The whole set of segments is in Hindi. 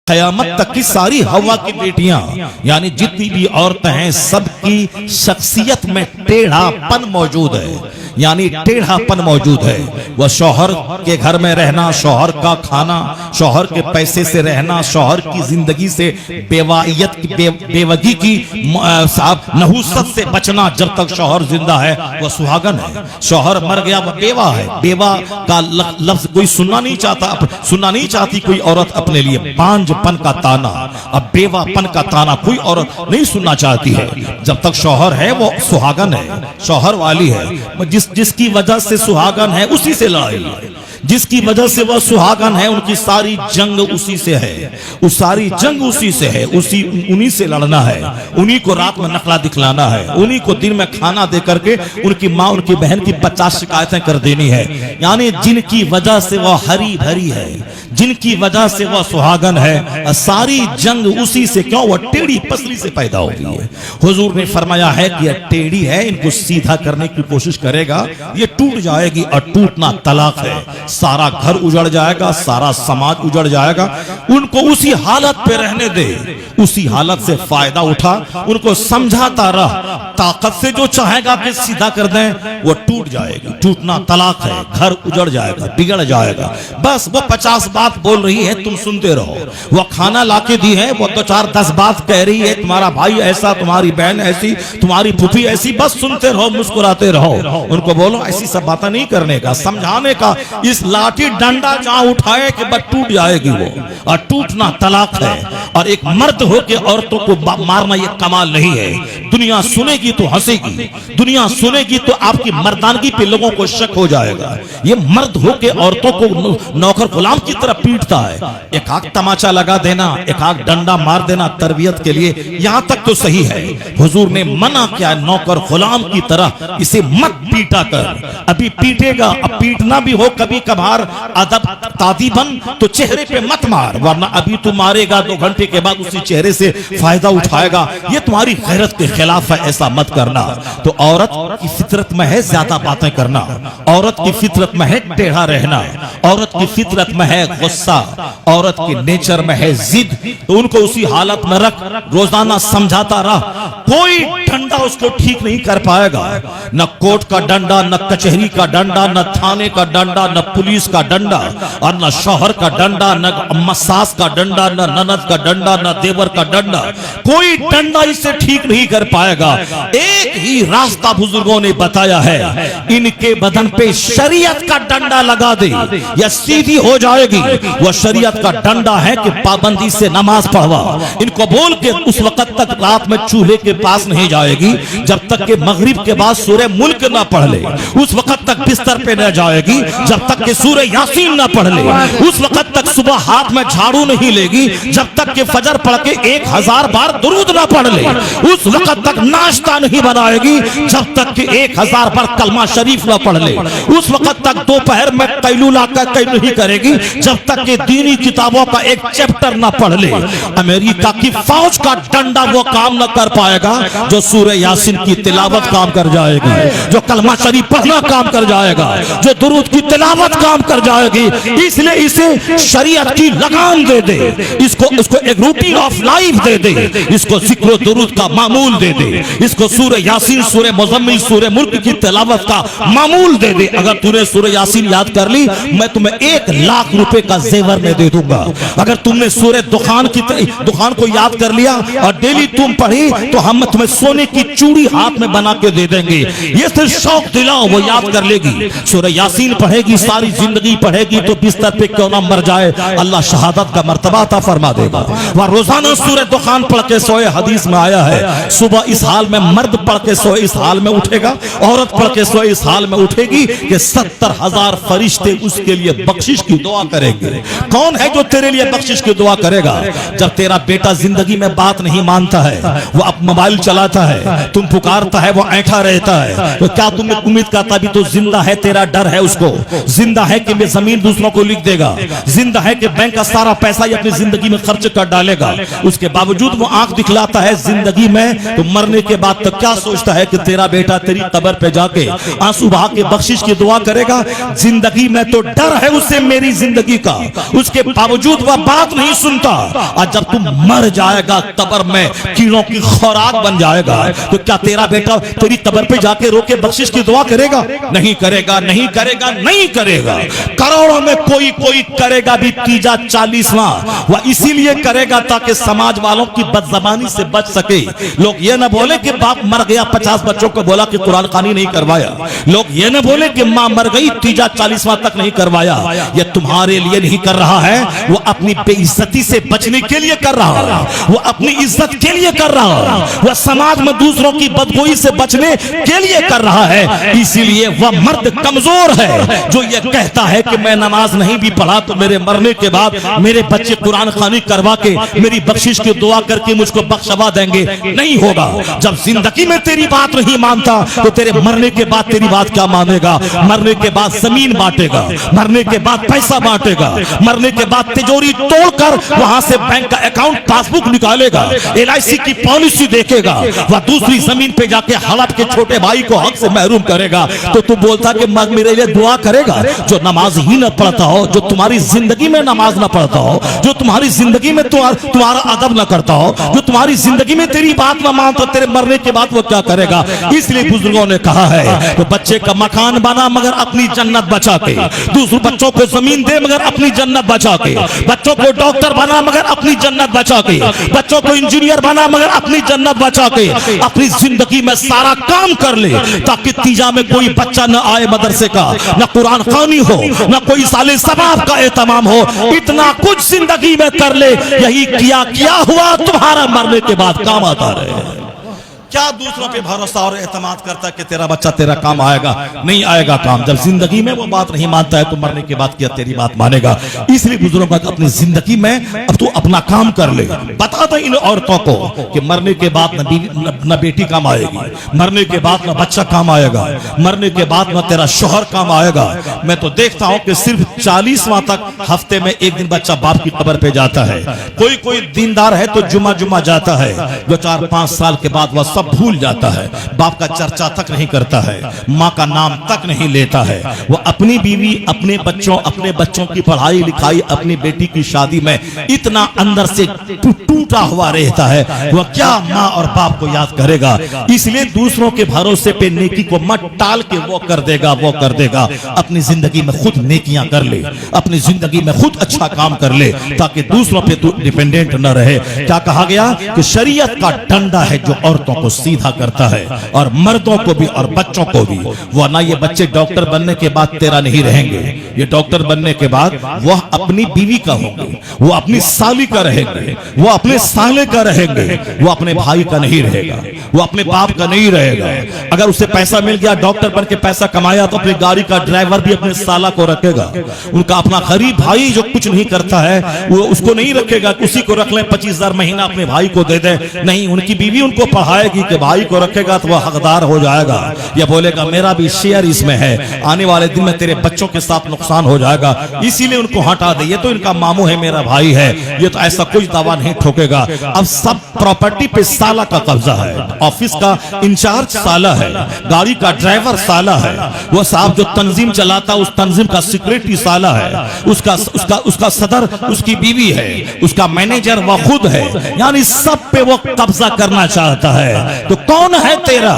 क़यामत तक की सारी हवा की बेटियां यानी जितनी भी औरतें हैं सबकी शख्सियत में टेढ़ापन मौजूद है, यानी टेढ़ापन मौजूद है। वह शौहर के घर में रहना, शौहर का खाना, शौहर के पैसे से रहना, शौहर की जिंदगी से बेवाइयत की बेवगी की नहुसत से बचना। जब तक शौहर जिंदा है वह सुहागन है, शौहर मर गया वह बेवा है। बेवा का लफ्ज कोई सुनना नहीं चाहती कोई औरत अपने लिए। बांझपन का ताना, अब बेवापन का ताना कोई औरत नहीं सुनना चाहती है। जब तक शौहर है वो सुहागन है, शौहर वाली है। जिसकी वजह से सुहागन है उसी से लड़ाई है, जिसकी वजह से वह सुहागन है उनकी सारी जंग उसी से है, उस सारी जंग उसी से है, उन्हीं से लड़ना है, उन्हीं को रात में नकला दिखलाना है, उन्हीं को दिन में खाना दे करके उनकी माँ उनकी बहन की 50 शिकायतें कर देनी है। यानी जिनकी वजह से वह हरी भरी है, जिनकी वजह से वह सुहागन है, सारी जंग उसी से। क्यों? वह टेढ़ी पसली से पैदा हो गई है। हुजूर ने फरमाया है कि यह टेढ़ी है, इनको सीधा करने की कोशिश करेगा ये टूट जाएगी, और टूटना तलाक है। सारा घर उजड़ जाएगा, सारा समाज उजड़ जाएगा। उनको उसी हालत पे रहने दे, उसी हालत से फायदा उठा, उनको समझाता रह। ताकत से जो चाहेगा कि सीधा कर दें वो टूट जाएगी, टूटना तलाक है, घर उजड़ जाएगा, बिगड़ जाएगा। बस वो 50 बात बोल रही है, तुम सुनते रहो। वो खाना लाके दी है, वो 2-4-10 बात कह रही है, तुम्हारा भाई ऐसा, तुम्हारी बहन ऐसी, तुम्हारी फूफी ऐसी, बस सुनते रहो, मुस्कुराते रहो। उनको बोलो ऐसी सब बातें नहीं करने का, समझाने का। इस लाठी डंडा जहां उठाए कि बस टूट जाएगी वो, और टूटना तलाक है। और एक मर्द होके औरतों को मारना ये कमाल नहीं है। दुनिया सुनेगी तो हंसेगी, दुनिया सुनेगी तो आपकी मर्दानगी पे लोगों को शक हो जाएगा। ये मर्द होके औरतों को नौकर गुलाम की तरह पीटता है। एक आग तमाचा लगा देना, एक आग डंडा मार देना तरबियत के लिए, यहां तक तो सही है। हुजूर ने मना किया नौकर गुलाम की तरह इसे मत पीटा कर। अभी पीटेगा, अब पीटना भी हो कभी कभार अदब तादीबन तो चेहरे पे मत मार, वरना अभी तू मारेगा 2 घंटे के बाद उसी चेहरे से फायदा उठाएगा। ये तुम्हारी गैरत के खिलाफ है, ऐसा मत करना। तो औरत की फितरत में है ज्यादा बातें करना, औरत की फितरत में है टेढ़ा रहना, औरत की फितरत में है गुस्सा, औरत की नेचर में है जिद। तो उनको उसी हालत में रख, रोजाना समझाता रह। कोई डंडा उसको ठीक नहीं कर पाएगा, न कोर्ट का डंडा, न कचहरी का डंडा, न थाने का डंडा, न पुलिस का डंडा, और न शौहर का डंडा, न सास का डंडा, न ननद का डंडा, न देवर का डंडा। कोई डंडा इससे ठीक नहीं कर पाएगा। एक ही रास्ता बुजुर्गों ने बताया है, इनके बदन पे शरीयत का डंडा लगा दे या सीधी हो जाएगी। वह शरीयत का डंडा है कि पाबंदी से नमाज पढ़वा। इनको बोल के उस वक्त तक रात में चूल्हे के पास नहीं जाएगी जब तक कि मगरिब के बाद सूरह मुल्क ना पढ़ ले। उस वक्त तक बिस्तर पे न जाएगी जब तक कि सूरह यासीन ना पढ़ ले। उस वक्त तक सुबह हाथ में झाड़ू नहीं लेगी जब तक कि फजर पढ़ के 1000 बार दुरूद ना पढ़ ले। उस वक्त तक नाश्ता नहीं बनाएगी जब तक कि 1000 बार कलमा शरीफ ना पढ़ ले। उस वक्त तक दोपहर में कैलूला का कैल नहीं करेगी जब तक कि दीनी किताबों का एक चैप्टर ना पढ़ ले। अमेरिका की फौज का डंडा वो काम न कर पाएगा जो सूरह यासीन की तिलावत काम कर जाएगी, जो कलमा शरीफ पढ़ना काम कर जाएगा, जो दुरूद की तिलावत काम कर जाएगी। इसलिए इसे शरीयत की लगाम दे दे, इसको एक रूटीन ऑफ लाइफ दे दे, इसको जिक्र दुरूद का मामूल दे दे, इसको सूरह यासीन, सूरह मुज़म्मिल, सूरह मुल्क की तिलावत का मामूल दे दे। अगर तूने सूरह यासीन याद कर ली मैं तुम्हें 1 लाख रुपए का जेवर में दे दूंगा। अगर तुमने सूरह दुखान को याद कर लिया और डेली तुम पढ़ी तो हम तुम्हें सोने की चूड़ी हाथ में बना के दे देंगे। ये सिर्फ शौक दिलाओ, वो याद कर लेगी। सूरह यासीन पढ़ेगी, सारी जिंदगी पढ़ेगी तो बिस्तर पे क्यों ना मर जाए, अल्लाह शहादत का मर्तबा अता फरमा देगा। वह रोजाना सूरह दुखान पढ़ के सोए। हदीस में आया है सुबह इस हाल में मर्द पढ़ के सोए इस हाल में उठेगा, औरत पढ़ के सोए इस हाल में उठेगी कि 70,000 फरिश्ते उसके लिए बख्शिश की दुआ करेंगे। कौन है जो तेरे लिए बख्शिश की दुआ करेगा? जब तेरा बेटा जिंदगी में बात नहीं मानता है, वो अब मोबाइल चलाता है, तुम पुकारता है वो ऐठा रहता है, तो क्या तुमने उम्मीद करता भी तो जिंदा है, तेरा डर है उसको, जिंदा है कि मैं जमीन दूसरों को लिख देगा, जिंदा है कि बैंक का सारा पैसा ही अपनी जिंदगी में खर्च कर डालेगा। उसके बावजूद वो आंख दिखलाता है जिंदगी में तो मरने के बाद तो क्या सोचता है कि तेरा बेटा तेरी कब्र पे जाके आंसू बहा के बख्शिश की दुआ करेगा? जिंदगी में तो डर है उसे मेरी जिंदगी का, उसके बावजूद वह बात नहीं सुनता। और जब तुम मर जाएगा कब्र में कीड़ों की खुराक बन जाएगा, तो क्या तेरा बेटा तेरी कब्र पे जाके रो के बख्शिश की दुआ करेगा? नहीं करेगा, नहीं करेगा, नहीं करेगा। करोड़ों में कोई कोई करेगा भी तीजा 40वां, वह इसीलिए करेगा ताकि समाज वालों की बदजबानी से बच सके। लोग ये ना बोले कि बाप मर गया 50 बच्चों को बोला कि कुरान खानी नहीं करवाया। लोग ये ना बोले कि मां मर गई तीजा 40वां तक नहीं करवाया। ये तुम्हारे लिए नहीं कर रहा है, वो अपनी बेइज्जती से बचने के लिए कर रहा है, वो अपनी इज्जत के लिए कर रहा है, वह समाज में दूसरों की बदगोई से बचने के लिए कर रहा है। इसीलिए वह मर्द कमजोर है जो ये कहता है कि मैं नमाज नहीं भी पढ़ा तो मेरे मरने के बाद मेरे बच्चे कुरान खानी करवा के मेरी बख्शिश की दुआ करके मुझको बख्शवा देंगे। नहीं होगा। जब जिंदगी में तेरी बात नहीं मानता तो तेरे मरने के बाद तेरी बात क्या मानेगा? मरने के बाद जमीन बांटेगा, मरने के बाद पैसा बांटेगा, मरने के बाद तिजोरी तोड़कर वहां से बैंक का अकाउंट पासबुक निकालेगा, LIC की पॉलिसी देखेगा, वह दूसरी जमीन पे जाके हड़प के छोटे भाई को हक से महरूम करेगा। तो तू बोलता कि मेरे लिए दुआ करेगा? जो नमाज ही न पढ़ता हो, जो तुम्हारी जिंदगी में नमाज न पढ़ता हो, जो तुम्हारी जिंदगी में तुम्हारा अदब न करता हो, जो तुम्हारी जिंदगी में तेरी बात न मानता, तेरे मरने के बाद वो क्या करेगा? इसलिए बुजुर्गों ने कहा है तो बच्चे का मकान बना मगर अपनी जन्नत बचा के, दूसरे बच्चों को जमीन दे मगर अपनी जन्नत बचा के, बच्चों को डॉक्टर बना मगर अपनी जन्नत बचा के, बच्चों को इंजीनियर बना मगर अपनी जन्नत बचा के, अपनी जिंदगी में सारा काम कर ले ताकि तीजा में कोई बच्चा न आए मदरसे का, न कुरान खानी हो, न कोई साले सबाब का एहतमाम हो। इतना कुछ जिंदगी में कर ले, यही किया हुआ तुम्हारा मरने के बाद काम आता रहे। क्या दूसरों पे भरोसा और एतमाद करता है कि तेरा बच्चा तेरा काम आएगा? नहीं आएगा काम। जब जिंदगी में वो बात नहीं मानता है तो मरने के बाद क्या तेरी बात मानेगा? इसलिए बुजुर्गों का अपनी जिंदगी में अब तू अपना काम कर ले। बता दो इन औरतों को कि मरने के बाद न बेटी काम आएगी, मरने के बाद न बच्चा काम आएगा, मरने के बाद न तेरा शोहर काम आएगा। मैं तो देखता हूं कि सिर्फ 40वां तक हफ्ते में एक दिन बच्चा बाप की कब्र पे जाता है। कोई दीनदार है तो जुमा जाता है, जो 4-5 साल के बाद वह सब भूल जाता है, बाप का चर्चा तक नहीं करता है, माँ का नाम तक नहीं लेता है। वो अपनी बीवी, अपने बच्चों की पढ़ाई लिखाई, अपनी बेटी की शादी में इतना अंदर से टूटा हुआ रहता है, वह क्या माँ और बाप को याद करेगा? इसलिए दूसरों के भरोसे पे नेकी को मत टाल के वो कर देगा। अपनी जिंदगी में खुद नेकियां कर ले, अपनी जिंदगी में खुद अच्छा काम कर ले ताकि दूसरों पे तू डिपेंडेंट न रहे। क्या कहा गया कि शरीयत का डंडा है जो औरतों को सीधा करता है और मर्दों को भी और बच्चों को भी। वरना ये बच्चे डॉक्टर बनने के बाद तेरा नहीं रहेंगे, ये डॉक्टर बनने के बाद वह अपनी बीवी का होंगे, वो अपनी साली का रहेंगे, वो अपने साले का रहेंगे, वो अपने भाई का नहीं रहेगा, वो अपने बाप का नहीं रहेगा। अगर उसे पैसा मिल गया, डॉक्टर बन के पैसा कमाया, तो अपनी गाड़ी का ड्राइवर भी अपने साला को रखेगा। उनका अपना गरीब भाई जो कुछ नहीं करता है वो उसको नहीं रखेगा, उसी को रख ले, 25,000 महीना अपने भाई को दे दे। नहीं, उनकी बीवी उनको पढ़ाएगी कि भाई को रखेगा तो वह हकदार हो जाएगा। यह बोलेगा मेरा भी शेयर इसमें है, आने वाले दिन में तेरे बच्चों के साथ नुकसान हो जाएगा, इसीलिए उनको हटा दे। ये तो इनका मामू है, मेरा भाई है, ये तो ऐसा कुछ दावा नहीं ठोकेगा। अब सब प्रॉपर्टी पे साला का कब्जा है, ऑफिस का इंचार्ज साला है, गाड़ी का ड्राइवर साला है, वो साहब जो तंजीम चलाता उस तंजीम का सेक्रेटरी साला है, उसका सदर उसकी बीवी है, उसका मैनेजर वह खुद है, यानी सब पे वो कब्जा करना चाहता है। तो कौन है तेरा?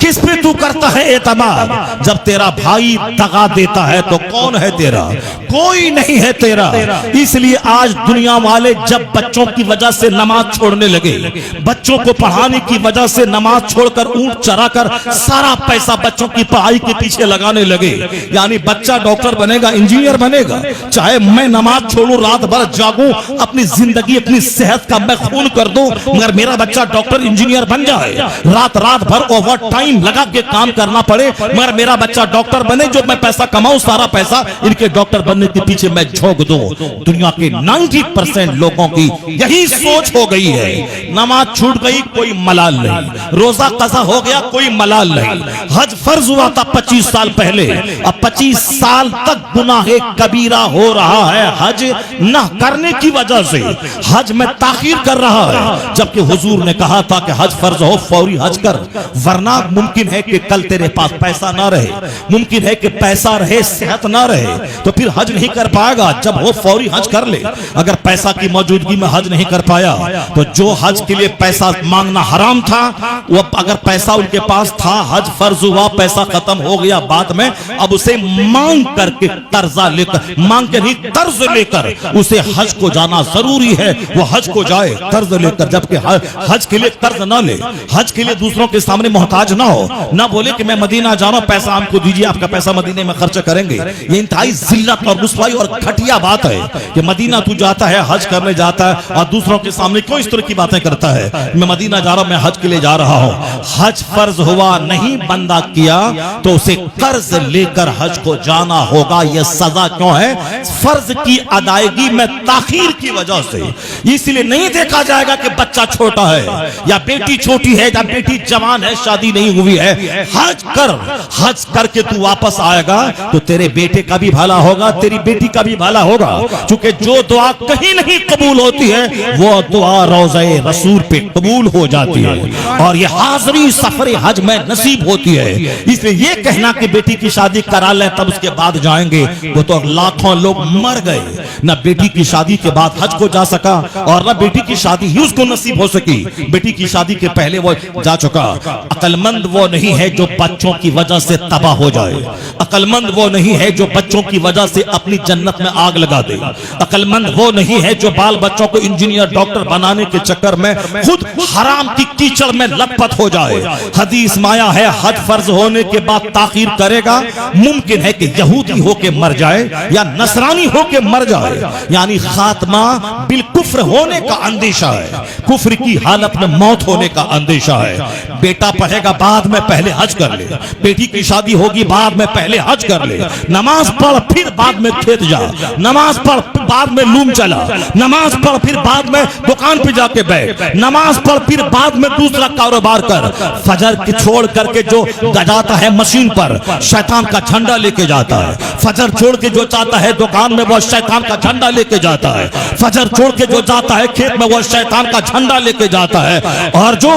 किस पे तू करता है एतमाद? जब तेरा भाई दगा देता है तो कौन है तेरा? कोई नहीं है तेरा। इसलिए आज दुनिया वाले जब बच्चों की वजह से नमाज छोड़ने लगे, बच्चों को पढ़ाने की वजह से नमाज छोड़कर ऊंट चराकर सारा पैसा बच्चों की पढ़ाई के पीछे लगाने लगे, यानी बच्चा डॉक्टर बनेगा, इंजीनियर बनेगा, चाहे मैं नमाज छोड़ूं, रात भर जागूं, अपनी जिंदगी अपनी सेहत का मैं खून कर दूं, मगर मेरा बच्चा डॉक्टर इंजीनियर बन जाए, रात भर ओवर टाइम टाइम लगा के काम करना पड़े, मगर मेरा बच्चा डॉक्टर बने, जो मैं पैसा कमाऊं सारा पैसा इनके डॉक्टर बनने के पीछे मैं झोंक दूं। दुनिया के 90% लोगों की यही सोच हो गई है। नमाज छूट गई कोई मलाल नहीं, रोजा कज़ा हो गया कोई मलाल नहीं। हज फर्ज हुआ था 25 साल पहले, अब 25 साल तक गुनाहे कबीरा हो रहा है हज न करने की वजह से। हज में ताखीर कर रहा है, जबकि हुजूर ने कहा था कि हज फर्ज हो फौरी हज कर, वरना मुमकिन है कि कल तेरे पास पैसा ना रहे, मुमकिन है कि पैसा रहे सेहत ना रहे, तो फिर हज नहीं कर पाएगा। जब वो फौरी हज कर ले, अगर पैसा की मौजूदगी में हज नहीं कर पाया तो जो हज के लिए पैसा मांगना हराम था, वो अगर पैसा उनके पास था, हज फर्ज हुआ, पैसा खत्म हो गया बाद में, अब उसे मांग करके कर्जा लेकर, मांग के नहीं कर्ज लेकर उसे हज को जाना जरूरी है। वो हज को जाए कर्ज लेकर, जबकि हज के लिए कर्ज ना ले, हज के लिए दूसरों के सामने मोहताज ना हो, ना बोले कि मैं मदीना जा रहा हूं, पैसा हमको दीजिए, आपका पैसा मदीने में खर्च करेंगे। ये इंतहाई जिल्लत और रुसवाई और घटिया बात है कि मदीना तू जाता है, हज करने जाता है और दूसरों के सामने क्यों इस तरह की बातें करता है। मैं मदीना जा रहा हूं, मैं हज के लिए जा रहा हूं। हज फर्ज हुआ, नहीं बंदा किया तो उसे कर्ज लेकर हज को जाना होगा। यह सजा क्यों है? फर्ज की अदायगी में ताखीर की वजह से। इसलिए नहीं देखा जाएगा कि बच्चा छोटा है या बेटी छोटी है या बेटी जवान है, शादी नहीं हुई है, हज कर, हज करके तू वापस आएगा तो तेरे बेटे का भी भला होगा, तेरी बेटी का भी भला होगा। क्योंकि जो दुआ कहीं नहीं कबूल होती है वो दुआ रोज़े रसूल पे कबूल हो जाती है, और ये हाज़री सफर हज में नसीब होती है। इसलिए ये कहना कि बेटी की शादी करा लें तब उसके बाद जाएंगे, वो तो लाखों लोग मर गए, न बेटी की शादी के बाद हज को जा सका और न बेटी की शादी ही उसको नसीब हो सकी। बेटी की शादी के पहले वो जा चुका। अक्लमंद वो नहीं है जो बच्चों की वजह से तबाह हो जाए, अक्लमंद वो नहीं है जो बच्चों की वजह से अपनी जन्नत में आग लगा दे, अक्लमंद वो नहीं है जो बाल बच्चों को इंजीनियर डॉक्टर बनाने के चक्कर में खुद हराम की कीचड़ में लथपथ हो जाए। हदीस माया है हज फर्ज होने के बाद ताखीर करेगा, मुमकिन है कि यहूदी होके मर जाए या नसरानी होके मर जाए, यानी खात्मा बिल कुफ्र होने का अंदेशा है, कुफ्र की हालत में मौत होने का अंदेशा है। बेटा पढ़ेगा बाद में पहले हज कर ले, बेटी की शादी होगी बाद में पहले हज कर ले, नमाज पढ़ फिर बाद में खेत जा, नमाज पढ़ बाद में लूम चला, नमाज पढ़ फिर बाद में दुकान पे जाके बैठ, नमाज पढ़ फिर बाद में दूसरा कारोबार कर। फजर की छोड़ करके जो जाता है मशीन पर, शैतान का झंडा लेके जाता है। फजर छोड़ के जो चाहता है दुकान में, वो शैतान का झंडा लेके जाता है। फजर छोड़ के जो जाता है खेत में, वो शैतान का झंडा लेके जाता है। और जो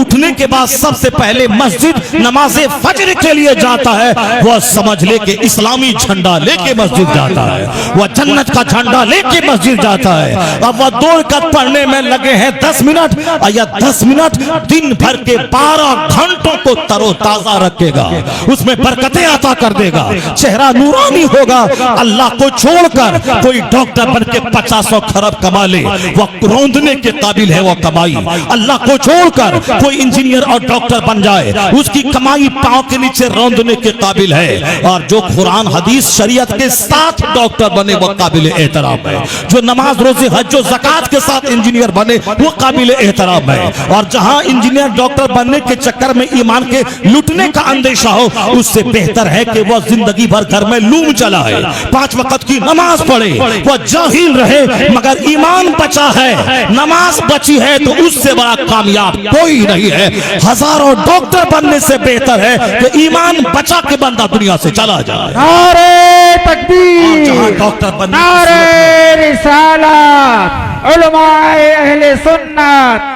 उठने के बाद सबसे पहले मस्जिद नमाज़े फजर के लिए जाता है, वो समझ ले के इस्लामी झंडा लेके मस्जिद जाता है, वह जन्नत का झंडा लेके मस्जिद जाता है। अब वह 2 रकात पढ़ने में लगे हैं 10 मिनट, या 10 मिनट दिन भर के 12 घंटों को तरोताजा रखेगा, उसमें बरकतें अता कर देगा, चेहरा नूरानी होगा। अल्लाह को छोड़कर कोई डॉक्टर बन के 50 खरब कमा ले, वह रौंदने के काबिल है वो कमाई। अल्लाह को छोड़कर कोई इंजीनियर और डॉक्टर बन जाए, उसकी कमाई पांव के नीचे रौंदने के काबिल है। और जो कुरान हदीस शरीयत के साथ डॉक्टर बने वो काबिल एहतराम है। जो नमाज रोजे हज जो ज़कात के साथ इंजीनियर बने वो काबिल एहतराम है। और जहां इंजीनियर डॉक्टर बनने के चक्कर में ईमान के लुटने का अंदेशा हो, उससे बेहतर है कि वह जिंदगी भर घर में लूम चला है, 5 वक्त की नमाज पढ़े, वह जाहिल रहे मगर ईमान बचा है, नमाज बची है, तो उससे बड़ा कामयाब कोई नहीं है। हजारों डॉक्टर बनने से बेहतर है कि ईमान बचा के बंदा दुनिया से चला जाए। नारे तकबीर, डॉक्टर बनने नारे रिसालत, उलमाए अहले सुन्नत,